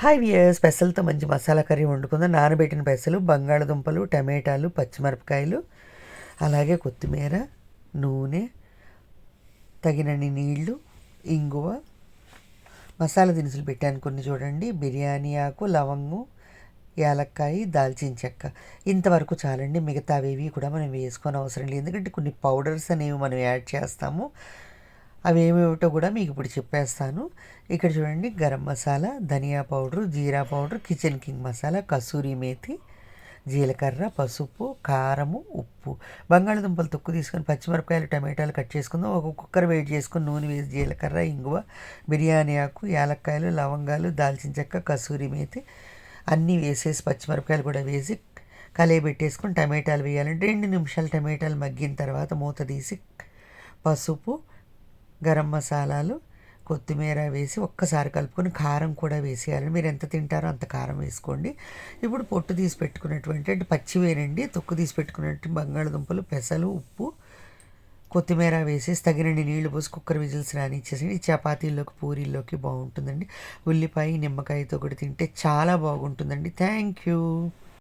Hi viewers, పెసలతో మంచి masala curry వండుకుందాం. నానబెట్టిన పెసలు, బంగాళదుంపలు, టమాటాలు, పచ్చిమిరపకాయలు, అలాగే కొత్తిమీర, నూనె, తగినన్ని నీళ్లు, ఇంగువ, మసాలా దినుసులు పెట్టాను కొన్ని చూడండి. బిర్యానీ ఆకు, లవంగం, యాలక్కాయ, దాల్చిన చెక్క. ఇంతవరకు చాలండి. మిగతావేవి కూడా మనం వేసుకొని అవసరం లేదు, ఎందుకంటే కొన్ని పౌడర్స్ అనేవి మనం యాడ్ చేస్తాము. అవి ఏమిటో కూడా మీకు ఇప్పుడు చెప్పేస్తాను. ఇక్కడ చూడండి, గరం మసాలా, ధనియా పౌడరు, జీరా powder, kitchen king masala, kasuri methi, జీలకర్ర, పసుపు, కారము, ఉప్పు. బంగాళదుంపలు తొక్కు తీసుకొని పచ్చిమిరపకాయలు, టమాటాలు కట్ చేసుకుందాం. ఒక కుక్కర్ వేడి చేసుకొని నూనె వేసి జీలకర్ర, ఇంగువ, బిర్యానీ ఆకు, యాలక్కాయలు, లవంగాలు, దాల్చిన చెక్క, కసూరి మేతి అన్నీ వేసేసి పచ్చిమిరపకాయలు కూడా వేసి కలయబెట్టేసుకొని టమాటాలు వేయాలంటే 2 నిమిషాలు టమాటాలు మగ్గిన తర్వాత మూత తీసి పసుపు, గరం మసాలాలు, కొత్తిమీర వేసి ఒక్కసారి కలుపుకొని కారం కూడా వేసేయాలి. మీరు ఎంత తింటారో అంత కారం వేసుకోండి. ఇప్పుడు పొట్టు తీసి పెట్టుకున్నటువంటి, అంటే పచ్చివేనండి, తొక్కు తీసి పెట్టుకున్నట్టు బంగాళదుంపలు, పెసలు, ఉప్పు, కొత్తిమీర వేసేసి తగినన్ని నీళ్లు పోసి కుక్కర్ విజిల్స్ రానిచ్చేసి ఈ చపాతీల్లోకి, పూరీల్లోకి బాగుంటుందండి. ఉల్లిపాయ, నిమ్మకాయతో కూడా తింటే చాలా బాగుంటుందండి. Thank you.